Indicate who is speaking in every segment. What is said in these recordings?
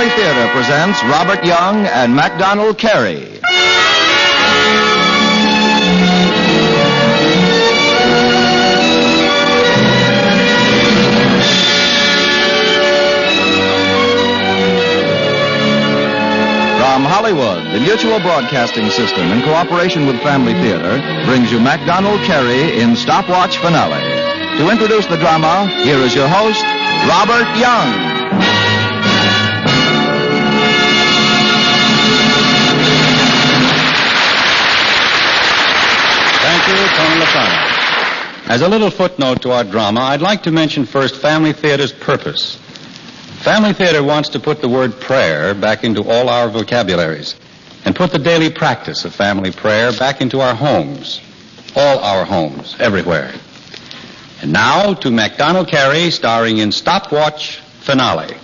Speaker 1: Family Theater presents Robert Young and MacDonald Carey. From Hollywood, the Mutual Broadcasting System, in cooperation with Family Theater, brings you MacDonald Carey in Stopwatch Finale. To introduce the drama, here is your host, Robert Young.
Speaker 2: Thank you, Tony Lafano. As a little footnote to our drama, I'd like to mention first Family Theater's purpose. Family Theater wants to put the word prayer back into all our vocabularies and put the daily practice of family prayer back into our homes, all our homes, everywhere. And now to MacDonald Carey, starring in Stopwatch Finale.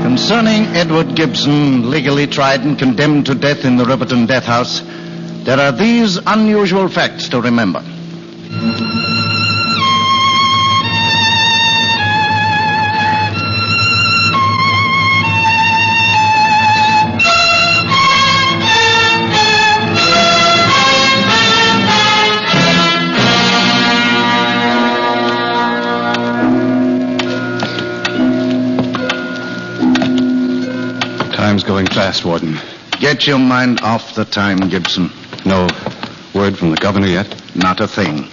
Speaker 3: Concerning Edward Gibson, legally tried and condemned to death in the Riverton Death House, there are these unusual facts to remember.
Speaker 2: Time's going fast, Warden.
Speaker 3: Get your mind off the time, Gibson.
Speaker 2: No word from the governor yet?
Speaker 3: Not a thing.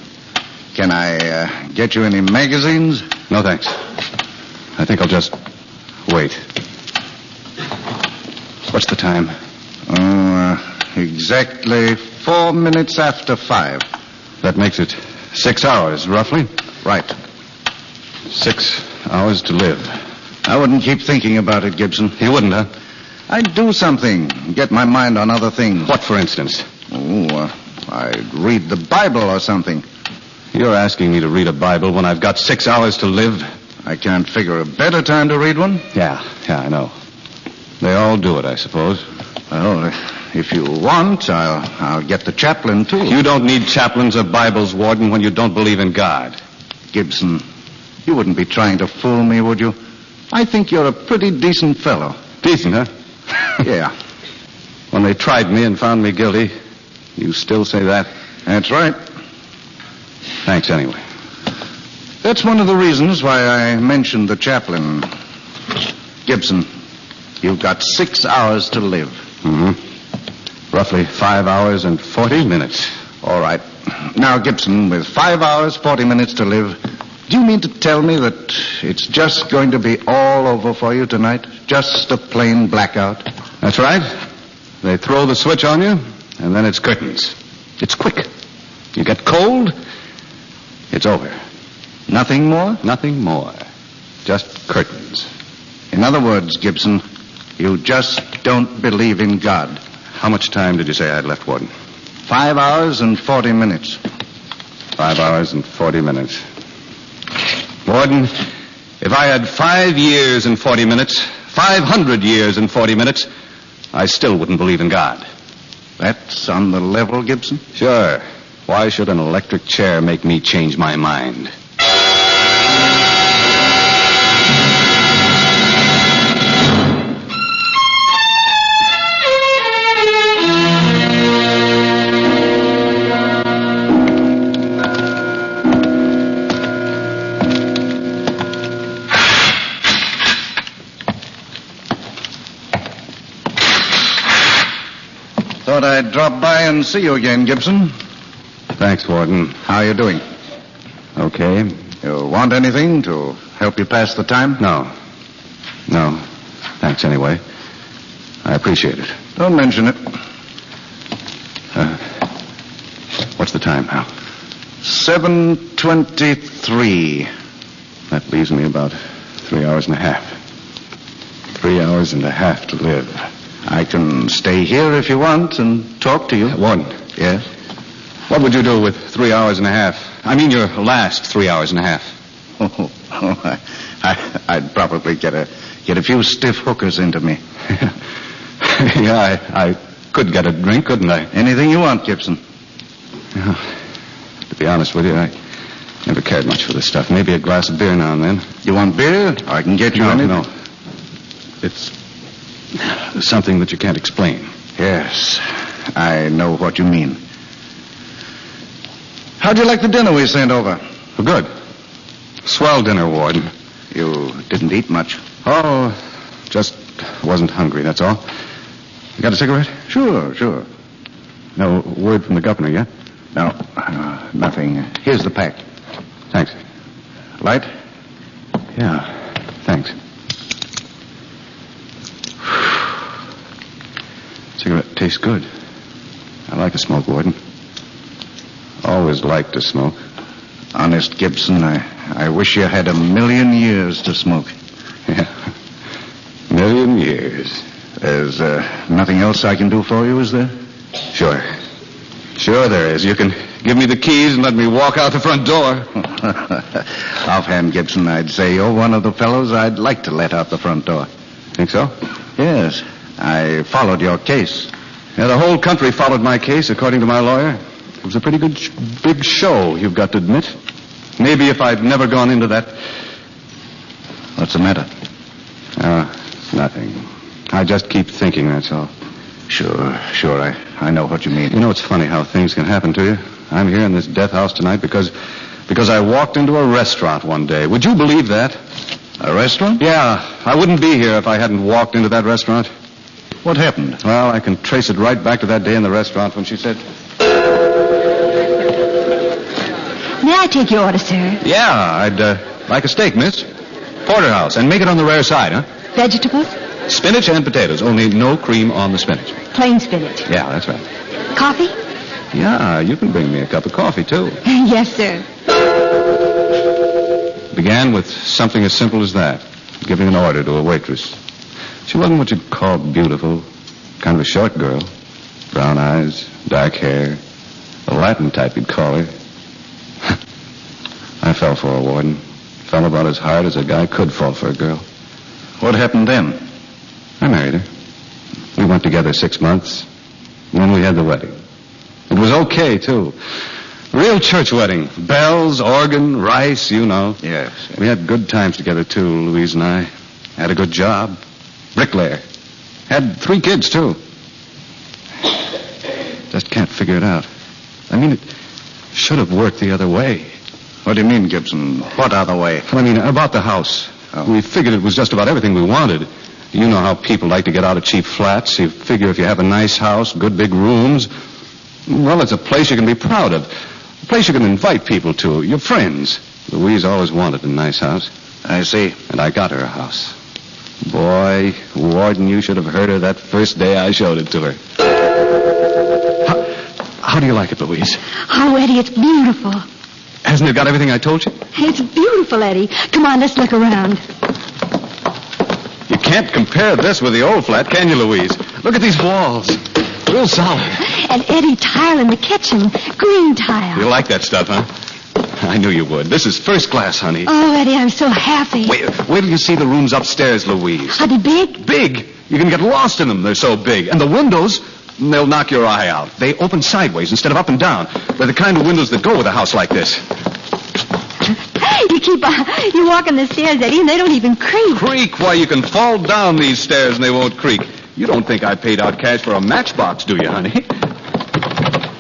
Speaker 3: Can I get you any magazines?
Speaker 2: No, thanks. I think I'll just wait. What's the time?
Speaker 3: Exactly 4 minutes after 5.
Speaker 2: That makes it 6 hours, roughly.
Speaker 3: Right.
Speaker 2: 6 hours to live.
Speaker 3: I wouldn't keep thinking about it, Gibson.
Speaker 2: You wouldn't, huh?
Speaker 3: I'd do something. Get my mind on other things.
Speaker 2: What, for instance?
Speaker 3: I'd read the Bible or something.
Speaker 2: You're asking me to read a Bible when I've got 6 hours to live?
Speaker 3: I can't figure a better time to read one.
Speaker 2: Yeah, I know. They all do it, I suppose.
Speaker 3: Well, if you want, I'll get the chaplain, too.
Speaker 2: You don't need chaplains or Bibles, Warden, when you don't believe in God.
Speaker 3: Gibson, you wouldn't be trying to fool me, would you? I think you're a pretty decent fellow.
Speaker 2: Decent, huh?
Speaker 3: Yeah.
Speaker 2: When they tried me and found me guilty, you still say that?
Speaker 3: That's right.
Speaker 2: Thanks anyway.
Speaker 3: That's one of the reasons why I mentioned the chaplain. Gibson, you've got 6 hours to live.
Speaker 2: Mm-hmm. Roughly 5 hours and 40 minutes.
Speaker 3: All right. Now, Gibson, with 5 hours, 40 minutes to live, do you mean to tell me that it's just going to be all over for you tonight? Just a plain blackout?
Speaker 2: That's right. They throw the switch on you, and then it's curtains. It's quick. You get cold, it's over.
Speaker 3: Nothing more?
Speaker 2: Nothing more. Just curtains.
Speaker 3: In other words, Gibson, you just don't believe in God.
Speaker 2: How much time did you say I had left, Warden?
Speaker 3: 5 hours and 40 minutes.
Speaker 2: 5 hours and 40 minutes. Warden, if I had 5 years and 40 minutes, 500 years and 40 minutes, I still wouldn't believe in God.
Speaker 3: That's on the level, Gibson?
Speaker 2: Sure. Why should an electric chair make me change my mind?
Speaker 3: Thought I'd drop by and see you again, Gibson.
Speaker 2: Thanks, Warden.
Speaker 3: How are you doing?
Speaker 2: Okay.
Speaker 3: You want anything to help you pass the time?
Speaker 2: No. Thanks anyway. I appreciate it.
Speaker 3: Don't mention it.
Speaker 2: What's the time now?
Speaker 3: 7:23.
Speaker 2: That leaves me about 3 hours and a half. 3 hours and a half to live.
Speaker 3: I can stay here if you want and talk to you.
Speaker 2: Warden.
Speaker 3: Yes?
Speaker 2: What would you do with 3 hours and a half? I mean your last 3 hours and a half.
Speaker 3: I'd probably get a few stiff hookers into me.
Speaker 2: Yeah, I could get a drink, couldn't I?
Speaker 3: Anything you want, Gibson.
Speaker 2: Yeah. be honest with you, I never cared much for this stuff. Maybe a glass of beer now and then.
Speaker 3: You want beer? I can get you anything.
Speaker 2: No. It's something that you can't explain.
Speaker 3: Yes, I know what you mean. How'd you like the dinner we sent over?
Speaker 2: Well, good. Swell dinner, Warden.
Speaker 3: You didn't eat much.
Speaker 2: Oh, just wasn't hungry, that's all. You got a cigarette?
Speaker 3: Sure.
Speaker 2: No word from the governor yet?
Speaker 3: No, nothing. Here's the pack.
Speaker 2: Thanks.
Speaker 3: Light?
Speaker 2: Yeah, thanks. Cigarette tastes good. I like to smoke, Warden. Always liked to smoke.
Speaker 3: Honest, Gibson, I wish you had 1,000,000 years to smoke.
Speaker 2: Yeah. 1,000,000 years.
Speaker 3: There's nothing else I can do for you, is there?
Speaker 2: Sure. Sure there is. You can give me the keys and let me walk out the front door.
Speaker 3: Offhand, Gibson, I'd say you're one of the fellows I'd like to let out the front door.
Speaker 2: Think so?
Speaker 3: Yes. I followed your case.
Speaker 2: Yeah, the whole country followed my case, according to my lawyer. It was a pretty good big show, you've got to admit. Maybe if I'd never gone into that...
Speaker 3: What's the matter?
Speaker 2: Nothing. I just keep thinking, that's all.
Speaker 3: Sure. I know what you mean.
Speaker 2: You know, it's funny how things can happen to you. I'm here in this death house tonight because I walked into a restaurant one day. Would you believe that?
Speaker 3: A restaurant?
Speaker 2: Yeah. I wouldn't be here if I hadn't walked into that restaurant.
Speaker 3: What happened?
Speaker 2: Well, I can trace it right back to that day in the restaurant when she said...
Speaker 4: May I take your order, sir?
Speaker 2: Yeah, I'd like a steak, miss. Porterhouse, and make it on the rare side, huh?
Speaker 4: Vegetables?
Speaker 2: Spinach and potatoes, only no cream on the spinach.
Speaker 4: Plain spinach.
Speaker 2: Yeah, that's right.
Speaker 4: Coffee?
Speaker 2: Yeah, you can bring me a cup of coffee, too.
Speaker 4: Yes, sir.
Speaker 2: Began with something as simple as that, giving an order to a waitress. She wasn't what you'd call beautiful. Kind of a short girl. Brown eyes, dark hair. A Latin type, you'd call her. I fell for her, Warden. Fell about as hard as a guy could fall for a girl.
Speaker 3: What happened then?
Speaker 2: I married her. We went together 6 months. And then we had the wedding. It was okay, too. Real church wedding. Bells, organ, rice, you know.
Speaker 3: Yes.
Speaker 2: We had good times together, too, Louise and I. Had a good job. Bricklayer. Had 3 kids, too. Just can't figure it out. I mean, it should have worked the other way.
Speaker 3: What do you mean, Gibson? What other way?
Speaker 2: I mean, about the house.
Speaker 3: Oh.
Speaker 2: We figured it was just about everything we wanted. You know how people like to get out of cheap flats. You figure if you have a nice house, good big rooms, well, it's a place you can be proud of. A place you can invite people to, your friends. Louise always wanted a nice house.
Speaker 3: I see.
Speaker 2: And I got her a house. Boy, Warden, you should have heard her that first day I showed it to her. How do you like it, Louise?
Speaker 4: Oh, Eddie, it's beautiful.
Speaker 2: Hasn't it got everything I told you?
Speaker 4: It's beautiful, Eddie. Come on, let's look around.
Speaker 2: You can't compare this with the old flat, can you, Louise? Look at these walls. Real solid.
Speaker 4: And Eddie, tile in the kitchen. Green tile.
Speaker 2: You like that stuff, huh? I knew you would. This is first class, honey.
Speaker 4: Oh, Eddie, I'm so happy.
Speaker 2: Wait till you see the rooms upstairs, Louise.
Speaker 4: Are they big?
Speaker 2: Big. You can get lost in them. They're so big. And the windows, they'll knock your eye out. They open sideways instead of up and down. They're the kind of windows that go with a house like this.
Speaker 4: You walk on the stairs, Eddie, and they don't even creak.
Speaker 2: Creak? Why, you can fall down these stairs and they won't creak. You don't think I paid out cash for a matchbox, do you, honey?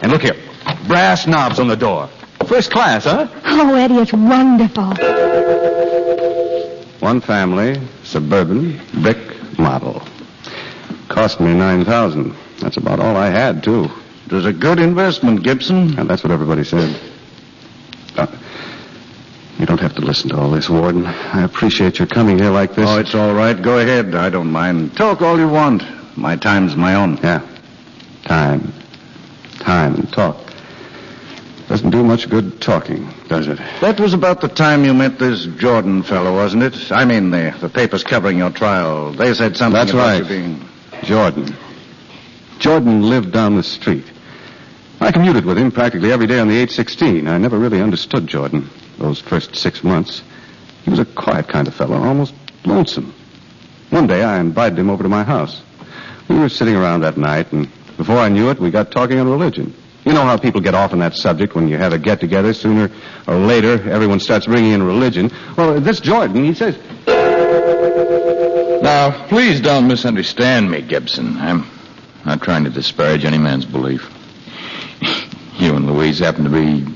Speaker 2: And look here. Brass knobs on the door. First class, huh?
Speaker 4: Oh, Eddie, it's wonderful.
Speaker 2: One family, suburban, brick model. Cost me $9,000. That's about all I had, too.
Speaker 3: It was a good investment, Gibson.
Speaker 2: And that's what everybody said. You don't have to listen to all this, Warden. I appreciate your coming here like this.
Speaker 3: Oh, it's all right. Go ahead. I don't mind. Talk all you want. My time's my own.
Speaker 2: Yeah. Time and talk. Doesn't do much good talking, does it?
Speaker 3: That was about the time you met this Jordan fellow, wasn't it? I mean, the papers covering your trial. They said something
Speaker 2: That's
Speaker 3: about
Speaker 2: right.
Speaker 3: you being...
Speaker 2: Jordan lived down the street. I commuted with him practically every day on the 816. I never really understood Jordan those first 6 months. He was a quiet kind of fellow, almost lonesome. One day I invited him over to my house. We were sitting around that night, and before I knew it, we got talking on religion.
Speaker 5: You know how people get off on that subject when you have a get-together. Sooner or later, everyone starts bringing in religion. Well, this Jordan, he says...
Speaker 6: Now, please don't misunderstand me, Gibson. I'm not trying to disparage any man's belief. You and Louise happen to be,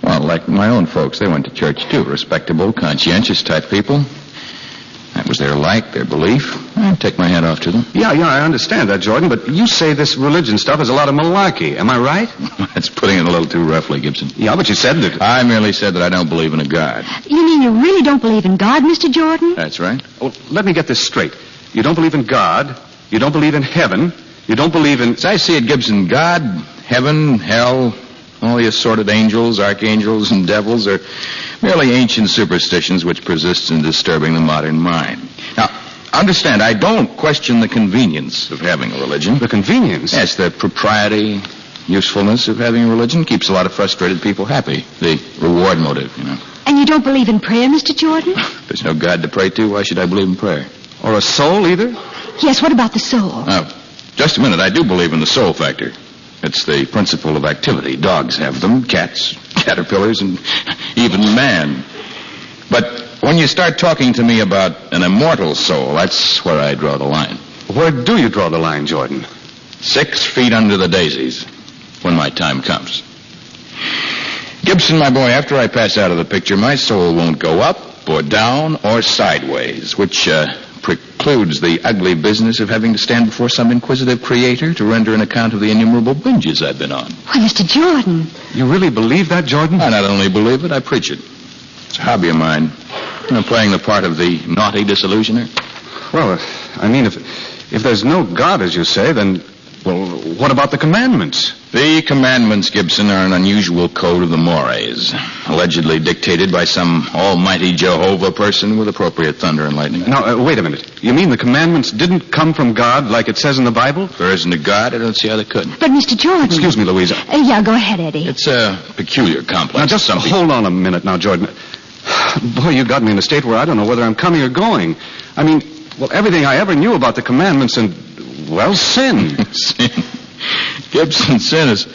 Speaker 6: well, like my own folks. They went to church, too. Respectable, conscientious type people. That was their like, their belief. I take my hat off to them.
Speaker 5: Yeah, I understand that, Jordan, but you say this religion stuff is a lot of malarkey. Am I right?
Speaker 6: That's putting it a little too roughly, Gibson.
Speaker 5: Yeah, but you said that...
Speaker 6: I merely said that I don't believe in a God.
Speaker 4: You mean you really don't believe in God, Mr. Jordan?
Speaker 6: That's right.
Speaker 5: Well, let me get this straight. You don't believe in God. You don't believe in heaven. You don't believe in...
Speaker 6: As I see it, Gibson, God, heaven, hell, all the assorted angels, archangels, and devils are merely ancient superstitions which persist in disturbing the modern mind. Now, understand, I don't question the convenience of having a religion.
Speaker 5: The convenience?
Speaker 6: Yes, the propriety, usefulness of having a religion keeps a lot of frustrated people happy. The reward motive, you know.
Speaker 4: And you don't believe in prayer, Mr. Jordan?
Speaker 6: If there's no God to pray to, why should I believe in prayer?
Speaker 5: Or a soul, either?
Speaker 4: Yes, what about the soul?
Speaker 6: Now, just a minute. I do believe in the soul factor. It's the principle of activity. Dogs have them, cats, caterpillars, and even man. But when you start talking to me about an immortal soul, that's where I draw the line.
Speaker 5: Where do you draw the line, Jordan?
Speaker 6: 6 feet under the daisies, when my time comes. Gibson, my boy, after I pass out of the picture, my soul won't go up or down or sideways, which precludes the ugly business of having to stand before some inquisitive creator to render an account of the innumerable binges I've been on.
Speaker 4: Why, Mr. Jordan.
Speaker 5: You really believe that, Jordan?
Speaker 6: I not only believe it, I preach it. It's a hobby of mine. I'm playing the part of the naughty disillusioner.
Speaker 5: Well, I mean, if there's no God, as you say, then, well, what about the commandments?
Speaker 6: The commandments, Gibson, are an unusual code of the mores, allegedly dictated by some almighty Jehovah person with appropriate thunder and lightning.
Speaker 5: Now, wait a minute. You mean the commandments didn't come from God like it says in the Bible?
Speaker 6: If there isn't a God, I don't see how they could.
Speaker 4: But, Mr. Jordan...
Speaker 5: Excuse me, Louisa.
Speaker 4: Yeah, go ahead, Eddie.
Speaker 6: It's a peculiar complex.
Speaker 5: Now, just hold on a minute now, Jordan. Boy, you got me in a state where I don't know whether I'm coming or going. I mean, well, everything I ever knew about the commandments and, well, sin.
Speaker 6: Sin. Gibson, sin is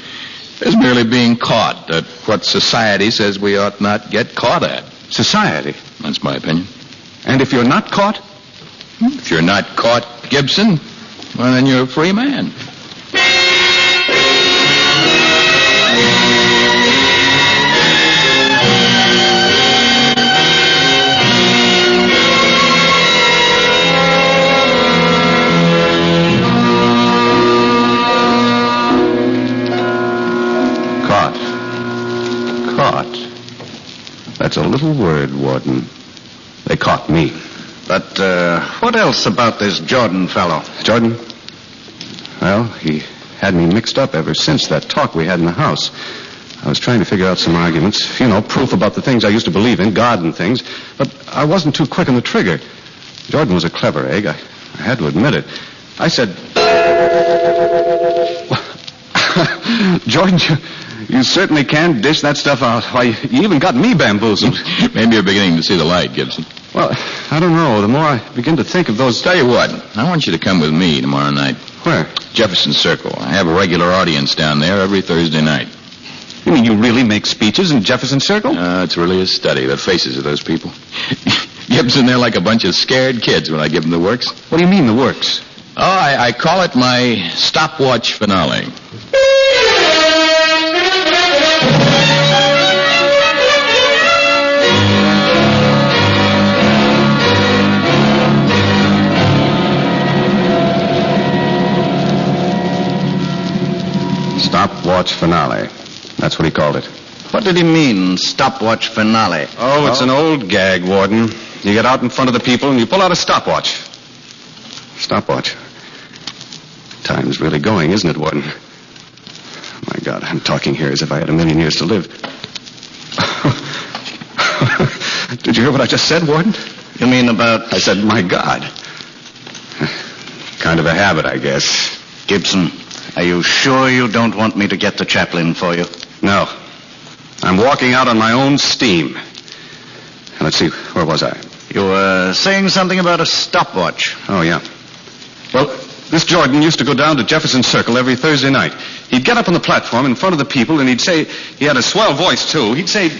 Speaker 6: merely being caught at what society says we ought not get caught at.
Speaker 5: Society?
Speaker 6: That's my opinion.
Speaker 5: And if you're not caught?
Speaker 6: If you're not caught, Gibson, well, then you're a free man.
Speaker 5: That's a little word, Warden. They caught me.
Speaker 3: But what else about this Jordan fellow?
Speaker 5: Jordan? Well, he had me mixed up ever since that talk we had in the house. I was trying to figure out some arguments, proof about the things I used to believe in, God and things, but I wasn't too quick on the trigger. Jordan was a clever egg. I had to admit it. I said... Jordan, you certainly can dish that stuff out. Why, you even got me bamboozled.
Speaker 6: Maybe you're beginning to see the light, Gibson.
Speaker 5: Well, I don't know. The more I begin to think of those...
Speaker 6: Tell you what, I want you to come with me tomorrow night.
Speaker 5: Where?
Speaker 6: Jefferson Circle. I have a regular audience down there every Thursday night.
Speaker 5: You mean you really make speeches in Jefferson Circle?
Speaker 6: It's really a study, the faces of those people. Gibson, they're like a bunch of scared kids when I give them the works.
Speaker 5: What do you mean, the works?
Speaker 6: Oh, I call it my stopwatch finale.
Speaker 5: Stopwatch finale. That's what he called it.
Speaker 3: What did he mean, stopwatch finale?
Speaker 5: Oh, it's an old gag, Warden. You get out in front of the people and you pull out a stopwatch. Stopwatch. Time's really going, isn't it, Warden? My God, I'm talking here as if I had 1,000,000 years to live. Did you hear what I just said, Warden?
Speaker 3: You mean about...
Speaker 5: I said, my God. Kind of a habit, I guess.
Speaker 3: Gibson, are you sure you don't want me to get the chaplain for you?
Speaker 5: No. I'm walking out on my own steam. Let's see, where was I?
Speaker 3: You were saying something about a stopwatch.
Speaker 5: Oh, yeah. Well, this Jordan used to go down to Jefferson Circle every Thursday night. He'd get up on the platform in front of the people, and he'd say, he had a swell voice, too. He'd say...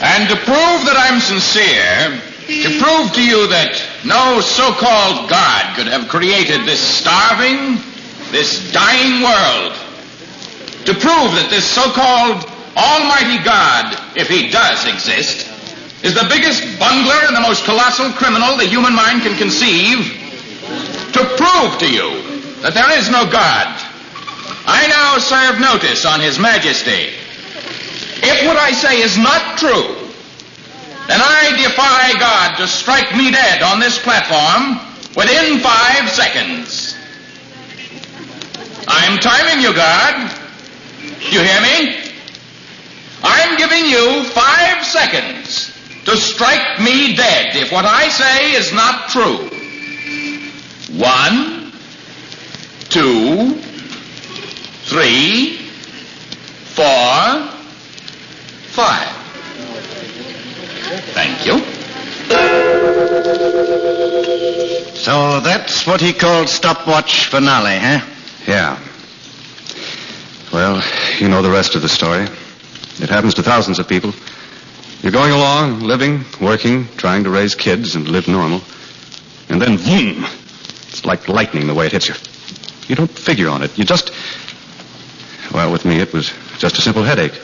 Speaker 6: And to prove that I'm sincere, to prove to you that no so-called God could have created this starving, this dying world, to prove that this so-called Almighty God, if he does exist, is the biggest bungler and the most colossal criminal the human mind can conceive, to prove to you that there is no God, I now serve notice on His Majesty. If what I say is not true, then I defy God to strike me dead on this platform within 5 seconds. I'm timing you, God. You hear me? I'm giving you 5 seconds to strike me dead if what I say is not true. 1, 2, 3, 4, 5. Thank you.
Speaker 3: So that's what he called stopwatch finale, huh?
Speaker 5: Yeah. Well, you know the rest of the story. It happens to thousands of people. You're going along, living, working, trying to raise kids and live normal. And then, boom! It's like lightning the way it hits you. You don't figure on it. You just... Well, with me, it was just a simple headache.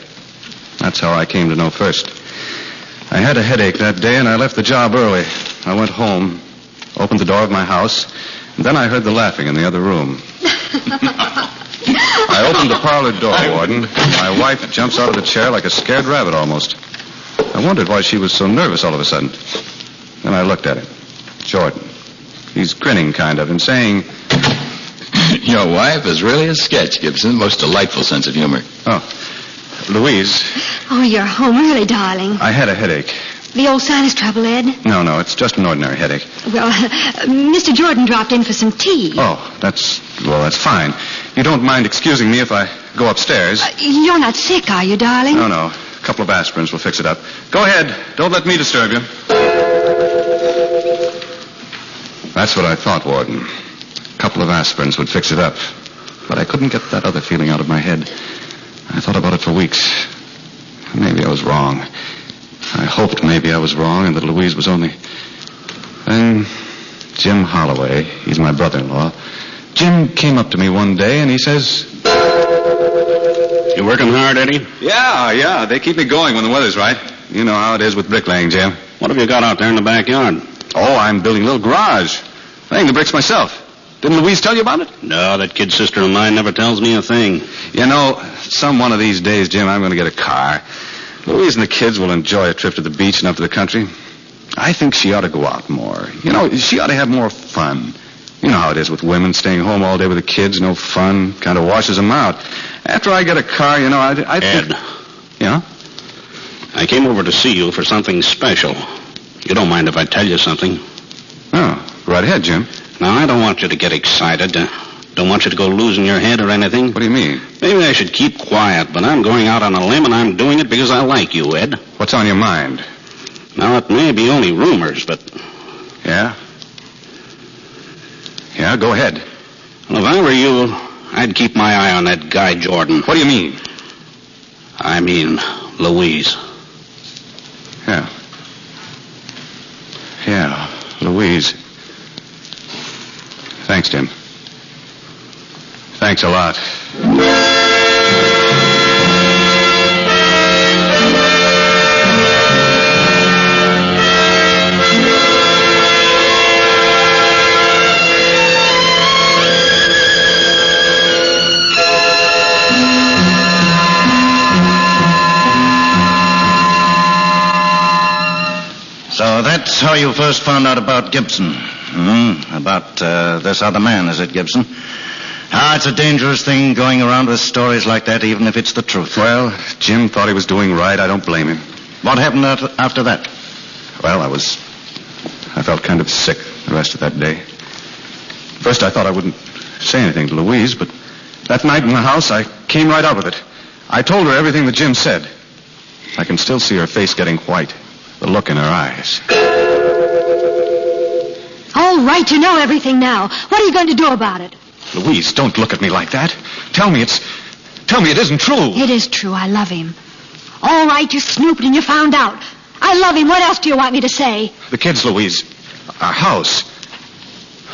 Speaker 5: That's how I came to know first. I had a headache that day, and I left the job early. I went home, opened the door of my house, and then I heard the laughing in the other room. I opened the parlor door, Warden. My wife jumps out of the chair like a scared rabbit almost. I wondered why she was so nervous all of a sudden. Then I looked at him. Jordan. He's grinning kind of and saying...
Speaker 6: Your wife is really a sketch, Gibson. Most delightful sense of humor.
Speaker 5: Oh, Louise.
Speaker 4: Oh, you're home early, darling.
Speaker 5: I had a headache.
Speaker 4: The old sinus trouble, Ed?
Speaker 5: No, it's just an ordinary headache.
Speaker 4: Well, Mr. Jordan dropped in for some tea.
Speaker 5: Oh, that's fine. You don't mind excusing me if I go upstairs?
Speaker 4: You're not sick, are you, darling?
Speaker 5: No. A couple of aspirins will fix it up. Go ahead. Don't let me disturb you. That's what I thought, Warden. A couple of aspirins would fix it up. But I couldn't get that other feeling out of my head. I thought about it for weeks. Maybe I was wrong. I hoped maybe I was wrong and that Louise was only... Then Jim Holloway, he's my brother-in-law, Jim came up to me one day and he says...
Speaker 7: You working hard, Eddie?
Speaker 5: Yeah, they keep me going when the weather's right. You know how it is with bricklaying, Jim.
Speaker 7: What have you got out there in the backyard?
Speaker 5: Oh, I'm building a little garage. Laying the bricks myself. Didn't Louise tell you about it?
Speaker 7: No, that kid sister of mine never tells me a thing.
Speaker 5: You know, some one of these days, Jim, I'm going to get a car. Louise and the kids will enjoy a trip to the beach and up to the country. I think she ought to go out more. You know, she ought to have more fun. You know how it is with women staying home all day with the kids, no fun, kind of washes them out. After I get a car, you know, I
Speaker 7: Ed.
Speaker 5: Yeah?
Speaker 7: I came over to see you for something special. You don't mind if I tell you something?
Speaker 5: Oh, right ahead, Jim.
Speaker 7: Now, I don't want you to get excited. Don't want you to go losing your head or anything.
Speaker 5: What do you mean?
Speaker 7: Maybe I should keep quiet, but I'm going out on a limb and I'm doing it because I like you, Ed.
Speaker 5: What's on your mind?
Speaker 7: Now, it may be only rumors, but...
Speaker 5: Yeah? Yeah, go ahead.
Speaker 7: Well, if I were you, I'd keep my eye on that guy, Jordan.
Speaker 5: What do you mean?
Speaker 7: I mean, Louise.
Speaker 5: Yeah. Yeah, Louise. Thanks, Jim. Thanks a lot.
Speaker 3: So that's how you first found out about Gibson. About this other man, is it, Gibson? It's a dangerous thing going around with stories like that, even if it's the truth.
Speaker 5: Well, Jim thought he was doing right. I don't blame him.
Speaker 3: What happened after that?
Speaker 5: Well, I felt kind of sick the rest of that day. First, I thought I wouldn't say anything to Louise, but that night in the house, I came right out with it. I told her everything that Jim said. I can still see her face getting white, the look in her eyes.
Speaker 4: All right, you know everything now. What are you going to do about it?
Speaker 5: Louise, don't look at me like that. Tell me it isn't true.
Speaker 4: It is true. I love him. All right, you snooped and you found out. I love him. What else do you want me to say?
Speaker 5: The kids, Louise. Our house.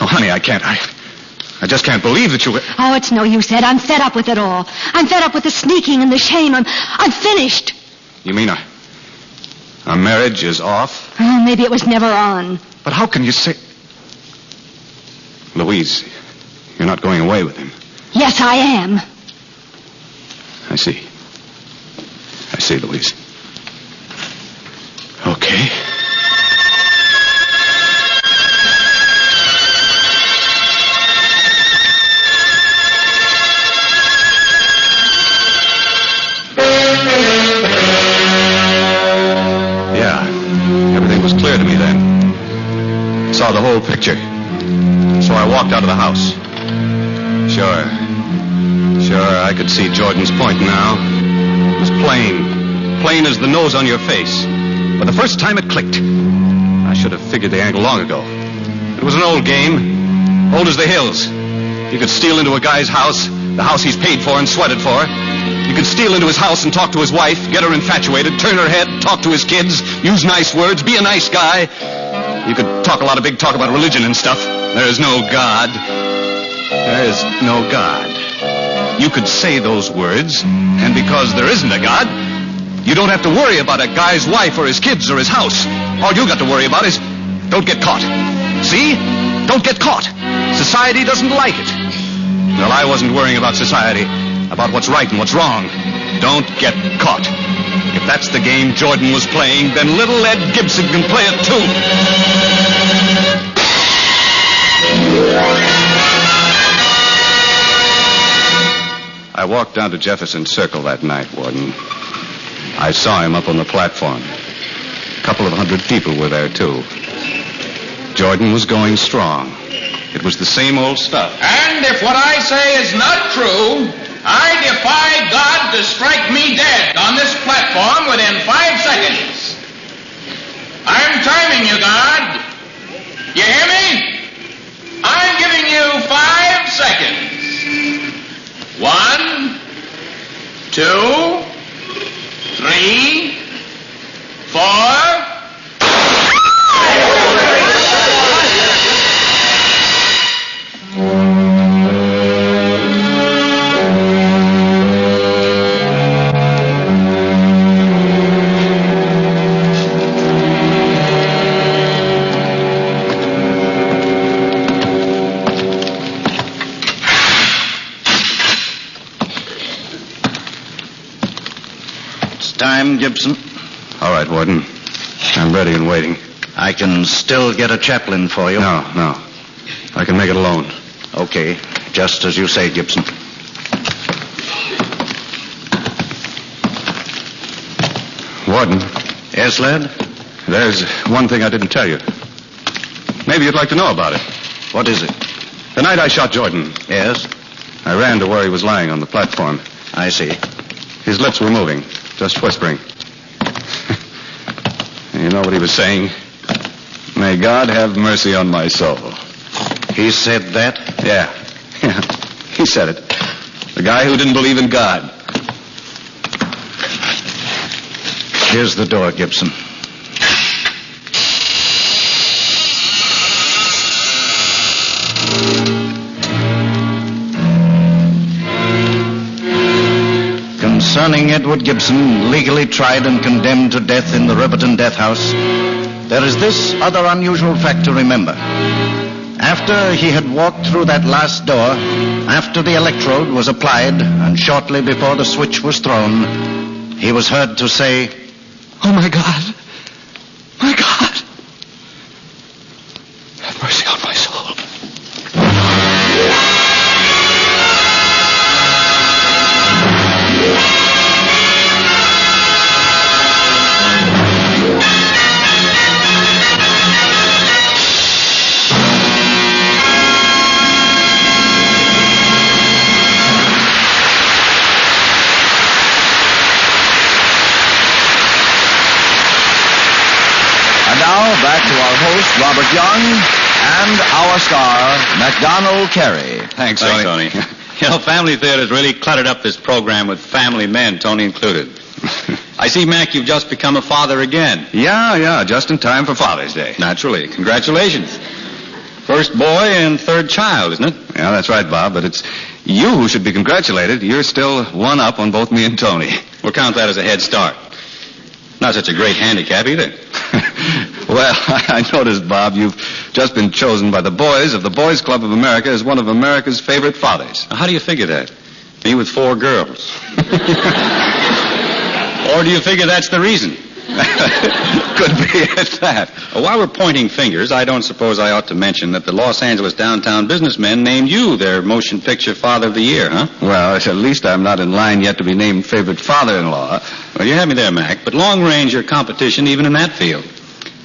Speaker 5: Oh, honey, I can't. I just can't believe that you...
Speaker 4: Oh, it's no use, Ed. I'm fed up with it all. I'm fed up with the sneaking and the shame. I'm finished.
Speaker 5: You mean our marriage is off?
Speaker 4: Oh, maybe it was never on.
Speaker 5: But how can you say... Louise, you're not going away with him.
Speaker 4: Yes, I am.
Speaker 5: I see, Louise. Okay. Yeah, everything was clear to me then. Saw the whole picture. So I walked out of the house. Sure, I could see Jordan's point now. It was plain as the nose on your face. But the first time it clicked, I should have figured the angle long ago. It was an old game, old as the hills. You could steal into a guy's house, the house he's paid for and sweated for. You could steal into his house and talk to his wife, get her infatuated, turn her head, talk to his kids, use nice words, be a nice guy. You could talk a lot of big talk about religion and stuff. There is no God. There is no God. You could say those words, and because there isn't a God, you don't have to worry about a guy's wife or his kids or his house. All you got to worry about is don't get caught. See? Don't get caught. Society doesn't like it. Well, I wasn't worrying about society, about what's right and what's wrong. Don't get caught. If that's the game Jordan was playing, then little Ed Gibson can play it too. I walked down to Jefferson Circle that night, Warden. I saw him up on the platform. A couple of 100 people were there, too. Jordan was going strong. It was the same old stuff.
Speaker 8: And if what I say is not true, I defy God to strike me dead on this platform within 5 seconds. I'm timing you, God. You hear me? I'm giving you 5 seconds. 1, 2, 3, 4.
Speaker 3: Time, Gibson?
Speaker 5: All right, Warden. I'm ready and waiting.
Speaker 3: I can still get a chaplain for you.
Speaker 5: No. I can make it alone.
Speaker 3: Okay, just as you say, Gibson.
Speaker 5: Warden.
Speaker 3: Yes, lad?
Speaker 5: There's one thing I didn't tell you. Maybe you'd like to know about it.
Speaker 3: What is it?
Speaker 5: The night I shot Jordan,
Speaker 3: Yes?
Speaker 5: I ran to where he was lying on the platform.
Speaker 3: I see.
Speaker 5: His lips were moving, just whispering. You know what he was saying? May God have mercy on my soul.
Speaker 3: He said that?
Speaker 5: Yeah. He said it. The guy who didn't believe in God.
Speaker 3: Here's the door, Gibson. Concerning Edward Gibson, legally tried and condemned to death in the Riverton death house, there is this other unusual fact to remember. After he had walked through that last door, after the electrode was applied, and shortly before the switch was thrown, he was heard to say,
Speaker 5: Oh, my God. My God. Have mercy on my soul.
Speaker 1: Now, back to our host, Robert Young, And our star, MacDonald Carey.
Speaker 2: Thanks, Tony. You know, Family Theater's really cluttered up this program with family men, Tony included. I see, Mac, you've just become a father again.
Speaker 5: Yeah, just in time for Father's Day.
Speaker 2: Naturally. Congratulations. First boy and third child, isn't it?
Speaker 5: Yeah, that's right, Bob, but it's you who should be congratulated. You're still one up on both me and Tony.
Speaker 2: We'll count that as a head start. Not such a great handicap either.
Speaker 5: Well, I noticed, Bob, you've just been chosen by the boys of the Boys Club of America as one of America's favorite fathers.
Speaker 2: How do you figure that? Me with 4 girls. Or do you figure that's the reason?
Speaker 5: Could be at that.
Speaker 2: Well, while we're pointing fingers, I don't suppose I ought to mention that the Los Angeles downtown businessmen named you their motion picture father of the year, huh?
Speaker 5: Well, at least I'm not in line yet to be named favorite father-in-law.
Speaker 2: Well, you have me there, Mac, but long range your competition even in that field.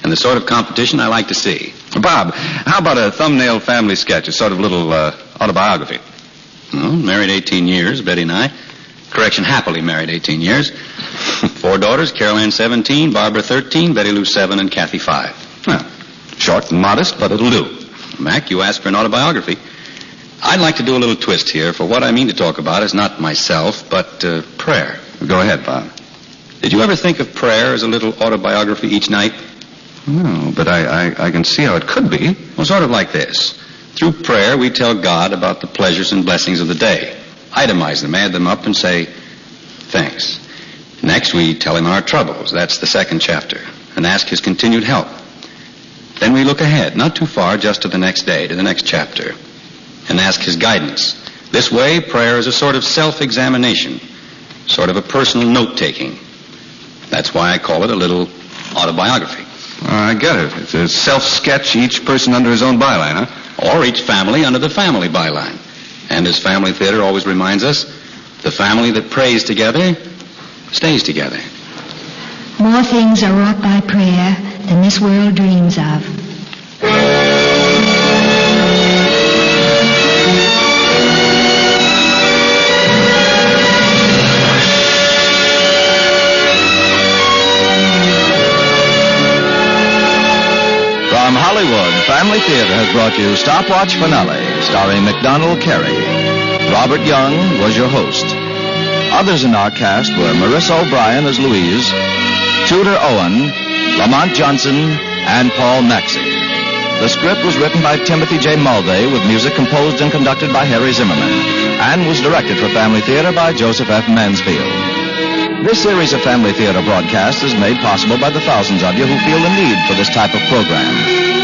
Speaker 2: And the sort of competition I like to see.
Speaker 5: Bob, how about a thumbnail family sketch, a sort of little autobiography?
Speaker 2: Well, married 18 years, Betty and I. Correction, happily married 18 years. 4 daughters, Carol Ann 17, Barbara 13, Betty Lou 7, and Kathy 5.
Speaker 5: Well, short and modest, but it'll do.
Speaker 2: Mac, you asked for an autobiography. I'd like to do a little twist here, for what I mean to talk about is not myself, but prayer.
Speaker 5: Go ahead, Bob.
Speaker 2: Did you ever think of prayer as a little autobiography each night?
Speaker 5: No, but I can see how it could be.
Speaker 2: Well, sort of like this. Through prayer, we tell God about the pleasures and blessings of the day. Itemize them, add them up, and say, thanks. Next, we tell him our troubles. That's the second chapter. And ask his continued help. Then we look ahead, not too far, just to the next day, to the next chapter, and ask his guidance. This way, prayer is a sort of self-examination, sort of a personal note-taking. That's why I call it a little autobiography.
Speaker 5: I get it. It's a self-sketch, each person under his own byline, huh?
Speaker 2: Or each family under the family byline. And as Family Theater always reminds us, the family that prays together stays together.
Speaker 4: More things are wrought by prayer than this world dreams of.
Speaker 1: From Hollywood, Family Theater has brought you Stopwatch Finale, starring MacDonald Carey. Robert Young was your host. Others in our cast were Marissa O'Brien as Louise, Tudor Owen, Lamont Johnson, and Paul Maxey. The script was written by Timothy J. Mulvey with music composed and conducted by Harry Zimmerman and was directed for Family Theater by Joseph F. Mansfield. This series of Family Theater broadcasts is made possible by the thousands of you who feel the need for this type of program,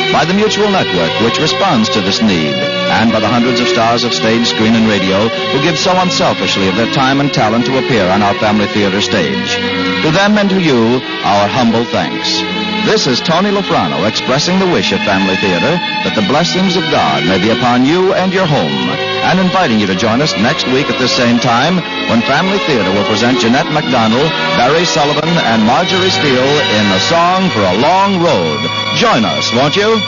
Speaker 1: by the Mutual Network, which responds to this need, and by the hundreds of stars of stage, screen, and radio who give so unselfishly of their time and talent to appear on our Family Theater stage. To them and to you, our humble thanks. This is Tony Lofrano expressing the wish of Family Theater that the blessings of God may be upon you and your home, and inviting you to join us next week at this same time when Family Theater will present Jeanette MacDonald, Barry Sullivan, and Marjorie Steele in A Song for a Long Road. Join us, won't you?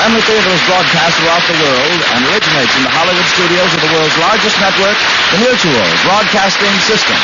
Speaker 1: Family Theater is broadcast throughout the world and originates in the Hollywood studios of the world's largest network, the Mutual Broadcasting System.